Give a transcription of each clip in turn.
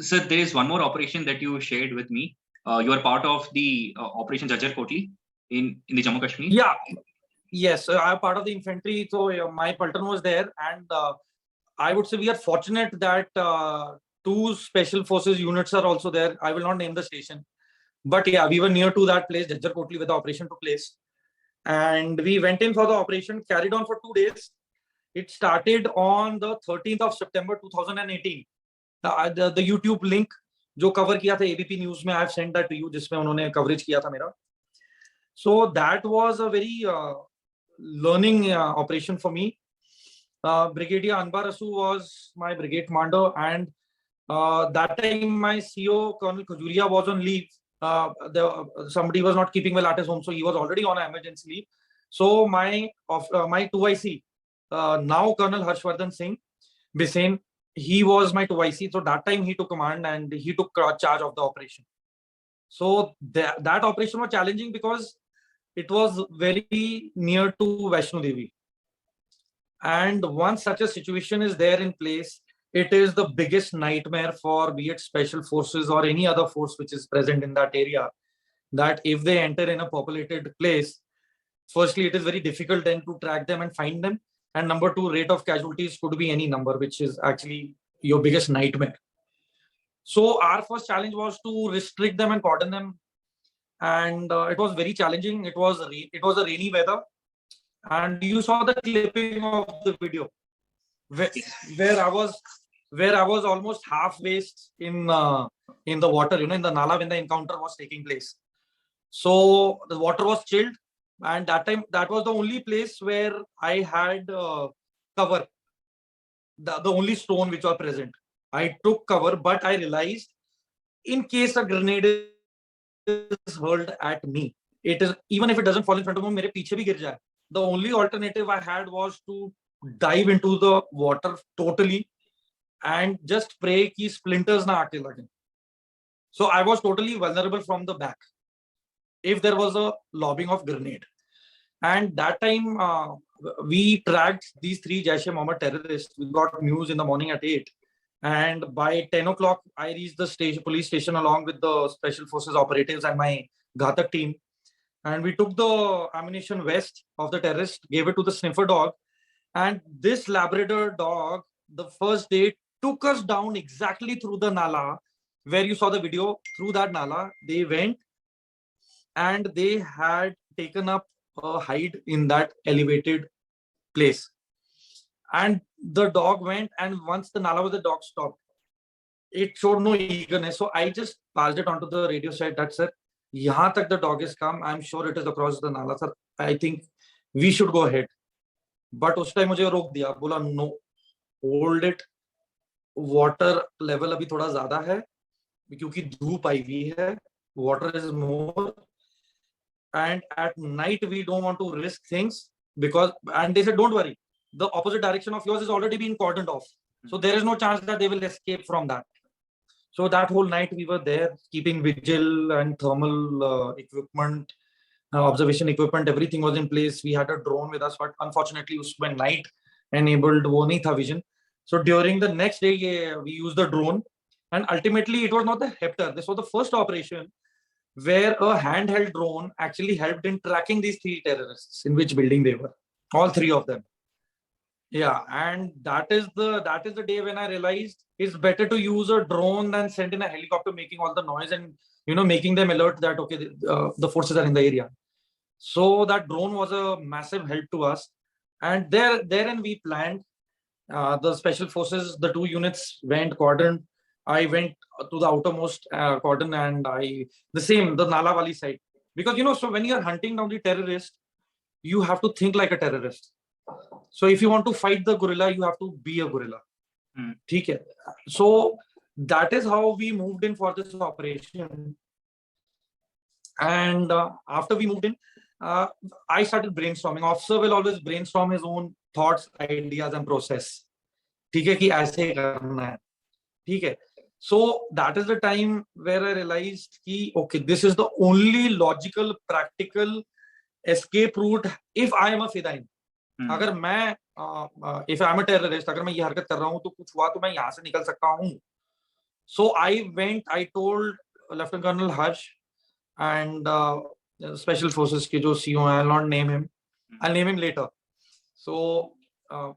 Sir, there is one more operation that you shared with me. You are part of the Operation Jhajjar Kotli in the Jammu Kashmir. Yeah, yes, I am part of the infantry. So my platoon was there, and I would say we are fortunate that two special forces units are also there. I will not name the station, but yeah, we were near to that place, Jhajjar Kotli, where the operation took place, and we went in for the operation. Carried on for 2 days. It started on the 13th of September 2018. The YouTube link जो cover किया था ABP News में, I have sent that to you, जिसमें उन्होंने coverage किया था मेरा. So that was a very learning operation for me. Brigadier Anbar Asu was my brigade commander, and that time my CO Colonel Khajuria was on leave. Somebody was not keeping well at his home, so he was already on an emergency leave. So my 2IC, now Colonel Harshvardhan Singh Bisain, he was my 2IC. So that time he took command and he took charge of the operation. So that operation was challenging because it was very near to Vaishno Devi. And once such a situation is there in place, it is the biggest nightmare for be it special forces or any other force which is present in that area, that if they enter in a populated place, firstly, it is very difficult then to track them and find them. And number two, rate of casualties could be any number, which is actually your biggest nightmare. So our first challenge was to restrict them and cordon them. And it was very challenging. It was a rainy weather. And you saw the clipping of the video where I was almost half waist in the water, in the Nala when the encounter was taking place. So the water was chilled, and that time that was the only place where I had cover, the only stone which was present. I took cover, but I realized in case a grenade is hurled at me, it is, even if it doesn't fall in front of me, mere piche bhi gir jaye. The only alternative I had was to dive into the water totally and just pray ki splinters na aake lage. So I was totally vulnerable from the back if there was a lobbing of grenade. And that time we tracked these 3 Jaish-e-Mohammed terrorists. We got news in the morning at 8. And by 10 o'clock, I reached the police station along with the special forces operatives and my Ghatak team. And we took the ammunition vest of the terrorist, gave it to the sniffer dog. And this Labrador dog, the first day, took us down exactly through the Nala, where you saw the video. Through that Nala, they went and they had taken up a hide in that elevated place. And the dog went, and once the Nala was, the dog stopped. It showed no eagerness. So I just passed it onto the radio set. That, sir, yahan tak the dog is come. I'm sure it is across the Nala, sir. I think we should go ahead. But उस time मुझे रोक दिया, बोला no, hold it. Water level अभी थोड़ा ज़्यादा है क्योंकि धूप आई हुई है. Water is more. And at night we don't want to risk things because, and they said, don't worry, the opposite direction of yours is already been cordoned off, so there is no chance that they will escape from that. So that whole night we were there keeping vigil and thermal equipment, observation equipment, everything was in place. We had a drone with us, but unfortunately when night enabled wo nahi tha vision. So during the next day we used the drone, and ultimately it was not the Hepter. This was the first operation where a handheld drone actually helped in tracking these 3 terrorists, in which building they were, all 3 of them. Yeah, and that is the day when I realized it's better to use a drone than send in a helicopter making all the noise and making them alert that okay, the forces are in the area. So that drone was a massive help to us, and therein we planned. The special forces, the 2 units went cordon. I went to the outermost cordon, and the Nala Wali side. Because, so when you are hunting down the terrorist, you have to think like a terrorist. So if you want to fight the gorilla, you have to be a gorilla. Okay. So that is how we moved in for this operation. And after we moved in, I started brainstorming. Officer will always brainstorm his own thoughts, ideas, and process. Okay, कि ऐसे करना है. Okay. So that is the time where I realized कि okay, this is the only logical, practical escape route if I am a fidain. अगर मैं if I am a terrorist, अगर मैं ये हरकत कर रहा हूँ तो कुछ हुआ तो मैं यहाँ से निकल सकता हूँ. So I went, I told Lieutenant Colonel Harsh and Special Forces ke jo CO, I'll not name him. I'll name him later. So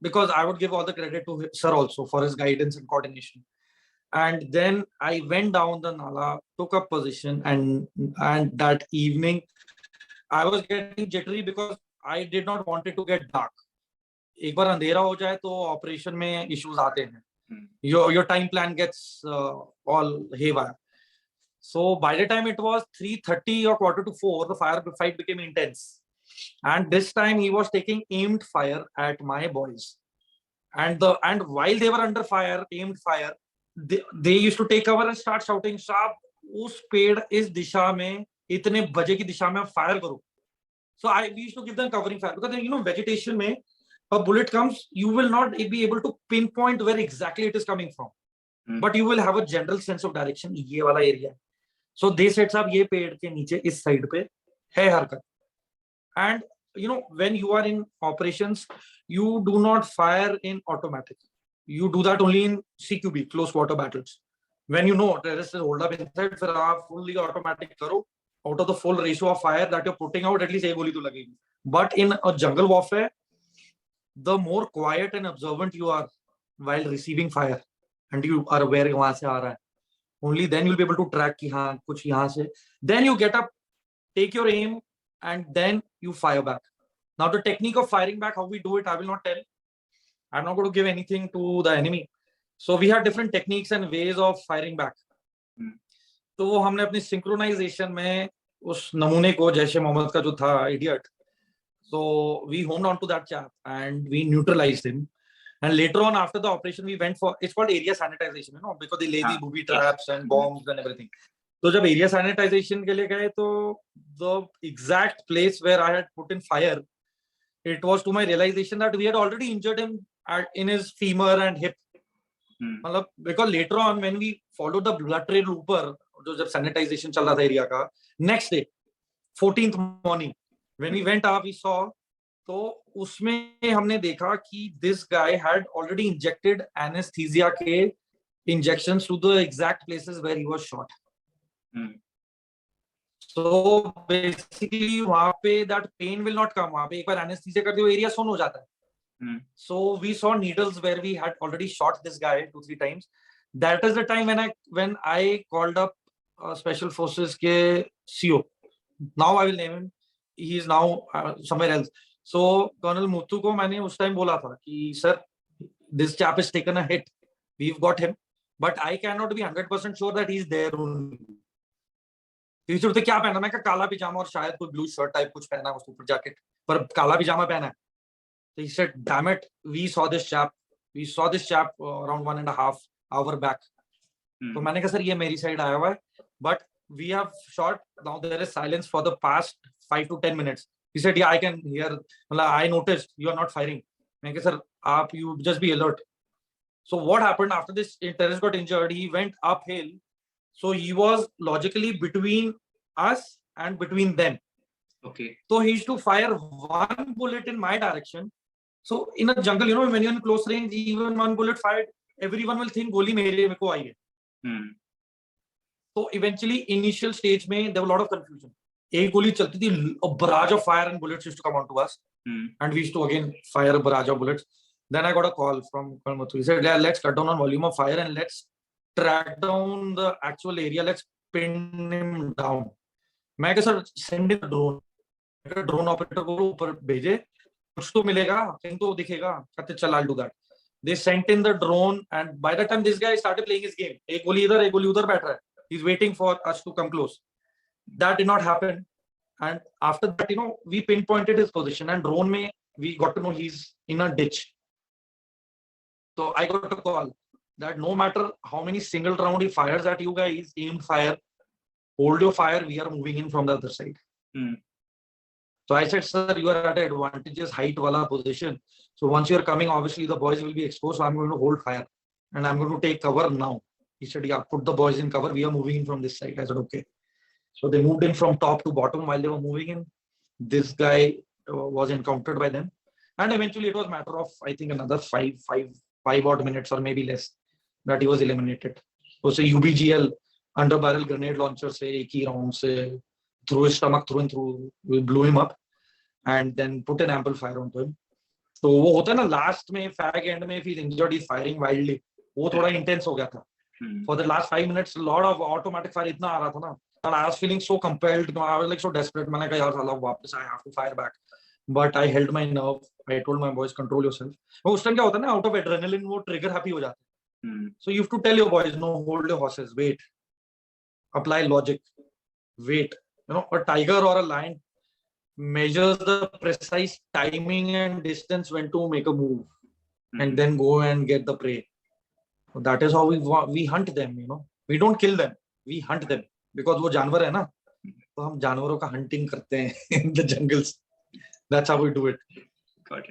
because I would give all the credit to sir also for his guidance and coordination. And then I went down the Nala, took up position, and that evening I was getting jittery because I did not want it to get dark. एक बार अंधेरा हो जाए तो operation में issues आते हैं. Your time plan gets all haywire. So by the time it was 3:30 or 3:45, the fight became intense. And this time he was taking aimed fire at my boys. And while they were under fire, aimed fire, they used to take cover and start shouting, "Saab, us पेड़ इस दिशा में इतने बजे की दिशा में fire करो." So we used to give them covering fire because vegetation में a bullet comes, you will not be able to pinpoint where exactly it is coming from, but you will have a general sense of direction. ये वाला area. So they said, "साहब ये पेड़ के नीचे इस side पे है हरकत." And when you are in operations, you do not fire in automatic. You do that only in CQB, close quarter battles. When terrorists is hold up inside, फिर आप fully automatic करो. Out of the full ratio of fire that you're putting out, at least एक गोली तो लगेगी. But in a jungle warfare, the more quiet and observant you are while receiving fire, and you are aware वहां से आ रहा है, only then you'll be able to track कि हाँ कुछ यहाँ से. Then you get up, take your aim, and then you fire back. Now the technique of firing back, how we do it, I will not tell. I'm not going to give anything to the enemy. So we have different techniques and ways of firing back. तो वो हमने अपनी synchronization में उस नमूने को जैश-ए-मोहम्मद का जो था idiot, so we honed on to that chap and we neutralized him. And later on, after the operation, we went for, it's called area sanitization, because they lay the booby traps and bombs and everything. So जब area sanitization के लिए गए, तो the exact place where I had put in fire, it was to my realization that we had already injured him in his femur and hip. Because later on, when we followed the blood trail ऊपर, जो जब sanitization चल रहा था area का, next day, 14th morning, when we went up, we saw, तो उसमें हमने देखा कि this guy had already injected anesthesia के injections to the exact places where he was shot. So basically वहाँ पे that pain will not come. वहाँ पे एक बार anesthesia कर दियो area सुन हो जाता है. So we saw needles where we had already shot this guy 2-3 times. That is the time when I called up Special Forces के CO. Now I will name him. He is now somewhere else. So Colonel Muthu को मैंने उस time बोला था कि sir, this chap has taken a hit. We've got him, but I cannot be 100% sure that he's there only. तो क्या पहना? मैं काला पिजामा और शायद कोई ब्लू शर्ट टाइप कुछ पहना, उसके ऊपर जैकेट, पर काला पिजामा पहना है. So he said, "Damn it, we saw this chap around 1.5 hour back." तो मैंने कहा सर ये मेरी साइड आया हुआ है, but we have shot. Now there is silence for the past 5 to 10 minutes. He said, "Yeah, I can hear. I noticed you are not firing." मैंने कहा sir you just be alert. So what happened after this terrorist got injured? He went uphill. So he was logically between us and between them. Okay. So he used to fire one bullet in my direction. So in a jungle, when you're in close range, even one bullet fired, everyone will think goli mere ko aayi hai. So eventually, initial stage mein, there was a lot of confusion. Ek goli chalti thi, a barrage of fire and bullets used to come onto us, and we used to again fire a barrage of bullets. Then I got a call from Colonel Muthu. He said, "Yeah, let's cut down on volume of fire and let's track down the actual area. Let's pin him down." मैं कहा sir send in a drone. Drone operator को ऊपर भेजे, कुछ तो मिलेगा, कहीं तो दिखेगा. कहते चल I'll do that. They sent in the drone and by the time this guy started playing his game, एक गोली इधर एक गोली उधर बैठ रहा है. He's waiting for us to come close. That did not happen. And after that, we pinpointed his position and drone में we got to know he's in a ditch. So I got a call that no matter how many single round he fires at you guys, aim fire, hold your fire, we are moving in from the other side. So I said, "Sir, you are at an advantageous height wala position. So once you are coming, obviously the boys will be exposed. So I'm going to hold fire and I'm going to take cover now." He said, "Yeah, put the boys in cover. We are moving in from this side." I said, "Okay." So they moved in from top to bottom while they were moving in. This guy was encountered by them. And eventually it was a matter of, I think, another five odd minutes or maybe less that he was eliminated. उसे UBGL under barrel grenade launcher से एक ही round से through his stomach through and through, we blew him up and then put an ample fire onto him. तो वो होता है ना last में fag end में if he's injured he's firing wildly, वो थोड़ा intense हो गया था. For the last 5 minutes a lot of automatic fire इतना आ रहा था ना, and I was feeling so compelled, I was like so desperate. मैंने कहा यार साला वापस I have to fire back, but I held my nerve. I told my boys control yourself. वो उस टाइम क्या होता है ना, out of adrenaline वो trigger happy हो जाते हैं. So you have to tell your boys, no, hold your horses, wait, apply logic, wait. You know, a tiger or a lion measures the precise timing and distance when to make a move and then go and get the prey. So that is how we hunt them, you know. We don't kill them, we hunt them because वो जानवर है ना, तो हम जानवरों का hunting करते हैं in the jungles. That's how we do it. Got it.